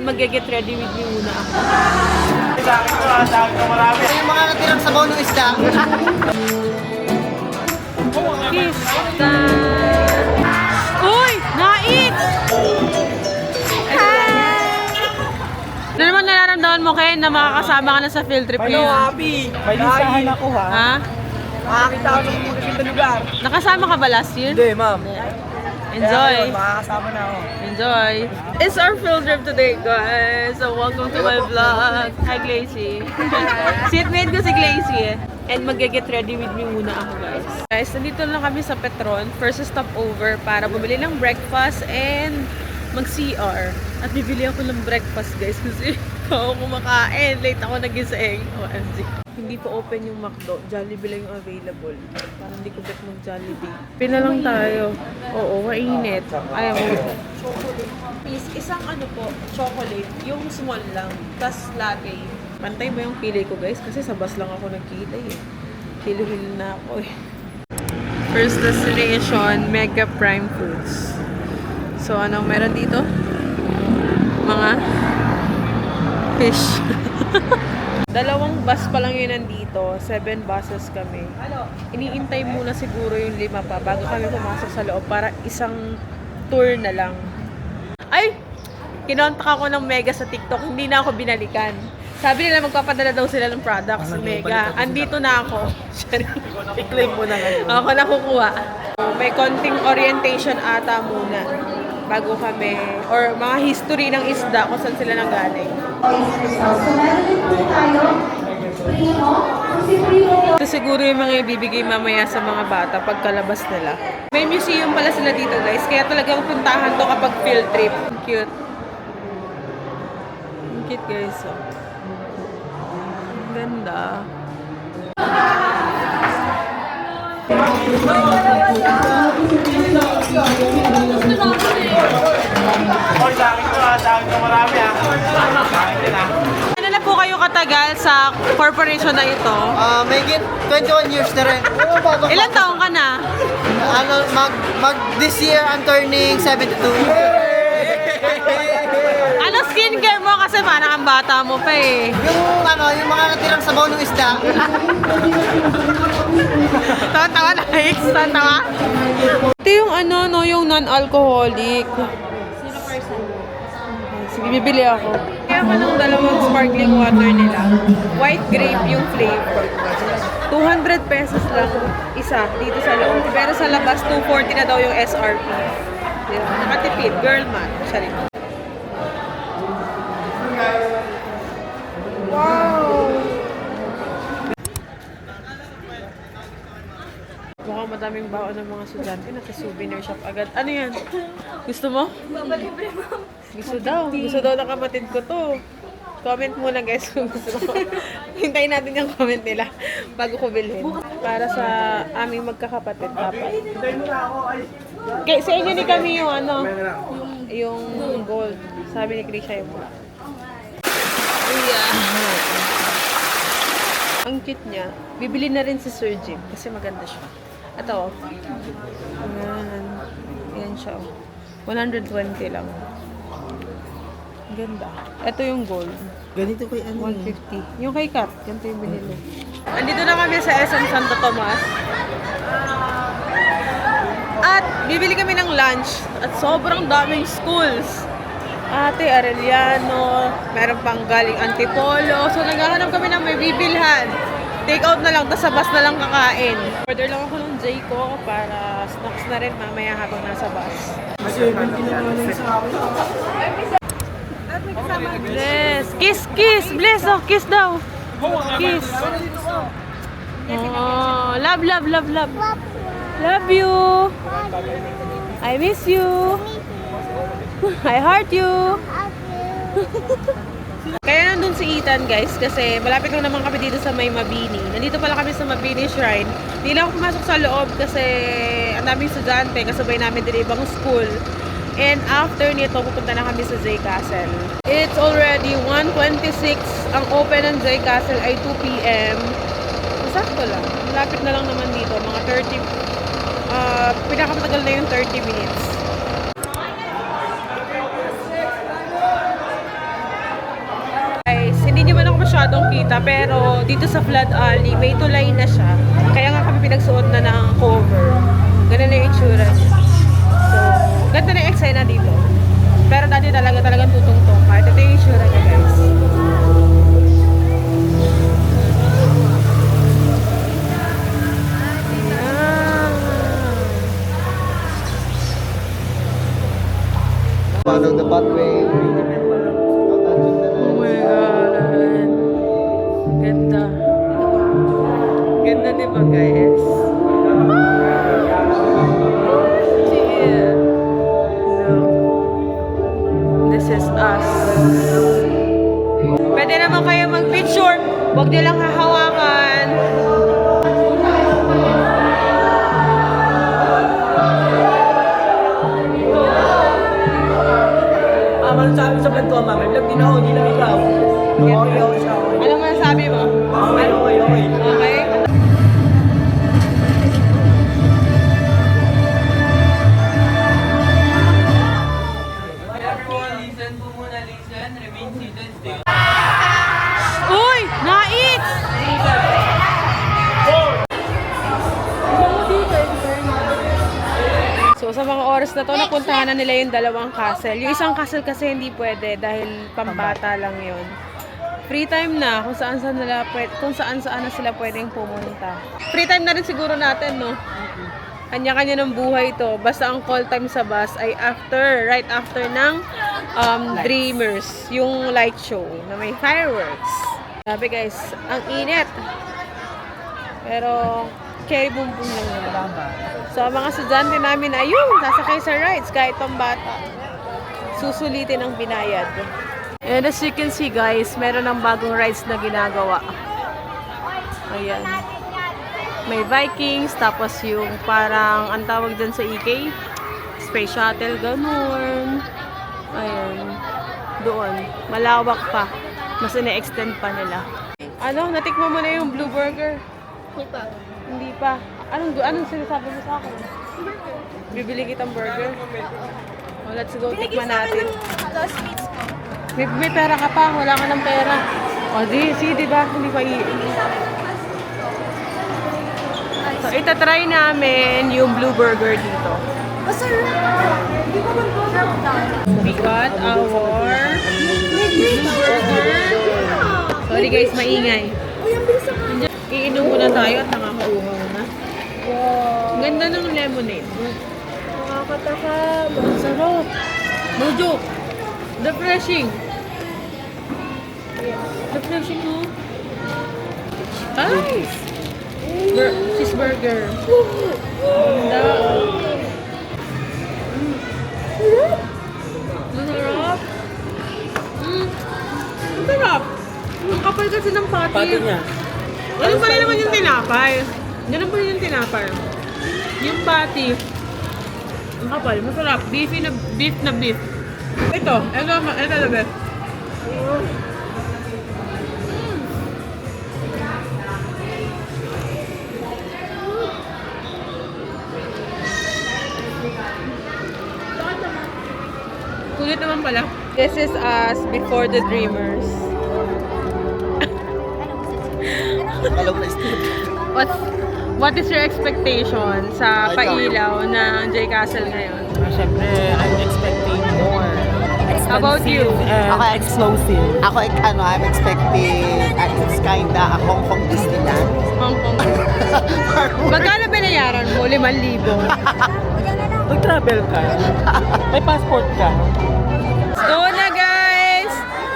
Mag-get ready with me muna ako. Sa akin ko marami. Yung mga natirang sabaw ng isda. Kiss time! Uy! Nait! Ano naman nararamdaman mo, Ken, na makakasama ka na sa field trip Hello, ngayon? happy! May listahan ako ha. Ha? Makakita ako ng magaganda lugar. Nakasama ka ba last year? Hindi, ma'am. Enjoy! Makakasama na ako. Enjoy! It's our field trip today, guys! So, welcome to my vlog! Hi, Glacy! Seatmate ko si Glacy. And mag-get ready with me muna ako, guys. Guys, nandito lang kami sa Petron. First stopover para bumili ng breakfast and mag-CR. At bibili ako ng breakfast, guys, kasi ako kumakain. Late ako nagising. OMG. Hindi pa open yung McDo. Jollibee lang yung available. Parang hindi ko bet mag-Jollibee. Pina lang tayo. Oo, mainit. Ayaw mo. Please, isang ano po, chocolate. Yung small lang. Tapos latte. Pantay mo yung kilay ko, guys. Kasi sa bus lang ako nagkilay eh. Hilo-hilo na ako eh. First destination, Mega Prime Foods. So, anong meron dito? Mga fish. Dalawang bus pa lang yun nandito. 7 buses kami. Iniintay muna siguro yung 5 pa bago kami pumasok sa loob para isang tour na lang. Ay! Kinontak ako ng Mega sa TikTok. Hindi na ako binalikan. Sabi nila magpapadala daw sila ng products. Mega. Andito na ako. I-claim mo na ngayon. Ako na kukuha. May konting orientation ata muna bago kami, or mga history ng isda kung saan sila nanggaling. Ito siguro yung mga ibibigay mamaya sa mga bata pagkalabas nila. May museum pala sila dito, guys, kaya talagang puntahan to kapag field trip. Cute. Cute, guys. Oh. Ganda. Oy, sa akin ko marami ha. Sa akin din ha. Ano na po kayo katagal sa corporation na ito? May 21 years na rin. Ilang taong ka na? This year, I'm turning 72. Ano skincare mo? Kasi parang ang bata mo pa eh. Yung mga natirang sabaw ng isda. Tawa-tawa na, Hicks. Tawa-tawa. Ito yung ano, no, yung non-alcoholic. Sige, bibili ako. Kaya ko ng dalawang sparkling water nila. White grape yung flavor. 200 pesos lang isa dito sa loob. Pero sa labas, 240 na daw yung SRP. Yeah. Nakatipid. Girl man. Siya rin. Wow! Mukhang madaming baon ng mga estudyante na sa souvenir shop agad. Ano yan? Gusto mo? Gusto daw. Gusto daw ng kapatid ko to. Comment muna, guys, kung gusto mo. Hintayin natin yung comment nila bago ko bilhin. Para sa aming magkakapatid dapat. Okay, sa inyo ni kami yung ano, yung gold. Sabi ni Krisha yung mula. Yeah. Ang cute niya. Bibili na rin si Sir Jim kasi maganda siya. Ito, oh. Ayan. Ayan siya, oh. 120 lang. Ganda. Ito yung gold. Ganito kay ano 150. Yung kay Kat, ganito yung binili. Andito na kami sa SM Santo Tomas. At bibili kami ng lunch. At sobrang daming schools. Ate Arellano, meron pang galing Antipolo. So naghahanap kami ng may bibilhan. Take out na lang, tapos sa bus na lang kakain. Order lang ako ng Jayco para snacks na rin mamaya habang nasa bus. Bless! Kiss! Kiss! Bless! Oh, kiss daw! Kiss! Oh, love, love, love, love! Love you! I miss you! I heart you! Kaya nandun si Ethan, guys, kasi malapit lang naman kami dito sa may Mabini. Nandito pala kami sa Mabini Shrine. Hindi lang ako pumasok sa loob kasi ang daming estudyante, kasabay namin din ibang school. And after nito, pupunta na kami sa J Castle. It's already 1:26. Ang open ng J Castle ay 2 p.m. Sakto lang. Malapit na lang naman dito. Mga 30, pinakamatagal na yung 30 minutes. hindi nyo man ako masyadong kita, pero dito sa Flood Alley, may tulay na siya. Kaya nga kami pinagsuot na ng cover. Ganun na yung itsura niya. So, ganda na yung eksena dito. Pero dati talagang tutungtong ka. Ito yung itsura niya, guys. Follow the pathway. Oh my God. Ganda. Ganda, di ba, guys? Yeah. Look. This is us. Pwede naman kayo mag-picture. Huwag nyo lang hahawakan. Amal sa amin sa Bantuan, ma'am. Vlog din ako, hindi lang ikaw. Okay siya. Ano man sabi mo? Okay. Okay? Uy! Nait! So sa mga oras na to, napuntahan na nila yung dalawang castle. Yung isang castle kasi hindi pwede dahil pambata lang yun. Free time na kung saan saan na sila pwedeng pumunta. Free time na rin siguro natin, no? Kanya-kanya ng buhay to. Basta ang call time sa bus ay right after ng Dreamers, yung light show na may fireworks. Sabi guys, ang init. Pero cherry boom boom lang naman. So ang mga estudyante namin, ayun, sasakay sa rides kahit pambata. Susulitin ang binayad. And as you can see guys, meron ng bagong rides na ginagawa. Ayan. May Vikings, tapos yung parang, ang tawag dyan sa EK, Space Shuttle, ganun. Ayan. Doon. Malawak pa. Mas ina-extend pa nila. Ano? Natikman mo na yung Blue Burger? Hindi pa. Anong sinasabi mo sa akin? Bibili kitang burger? Oh, let's go. Tikman natin. May pera ka pa. Wala ka ng pera. O, di ba? Hindi pa So, itatry namin yung Blue Burger dito. We got our Blue Burger. Sorry guys, maingay. Iinom muna tayo at nakakauhaw na. Wow. Ganda ng lemonade. Nakakatakam. Ang sarap. No joke. Refreshing. Refreshing, no? Ay! Cheeseburger. Ganda. Masarap. Ang sarap. Ang kapal kasi ng patty. Pati niya. Ganun pa rin naman yung tinapay. Ganun pa rin yung tinapay. Yung patty. Ang kapal. Masarap. Beef na beef. Ito na best. Kulit naman pala. This is us before the Dreamers. What is your expectation sa pailaw ng J Castle ngayon? Siyempre, I'm expecting more. How about you? Ako explosive. I'm expecting, it's kinda a Hong Kong Disneyland. Hong Kong. Magkano binayaran mo? 5,000. Mag-travel ka. May passport ka. Go na guys!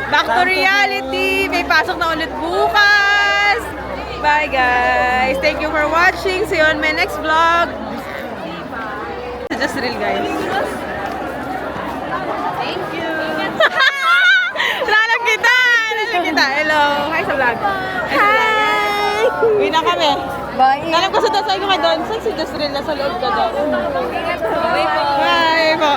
Back to reality! May pasok na ulit bukas! Bye guys! Thank you for watching! See you on my next vlog! Just real guys. Thank you! Lalang kita! Hello! Hi sa vlog! Hi! Uwi na kami! Bye! Alam ko sa dasay ko kay Don, si Just real na sa loob ka daw. Bye po! Bye po!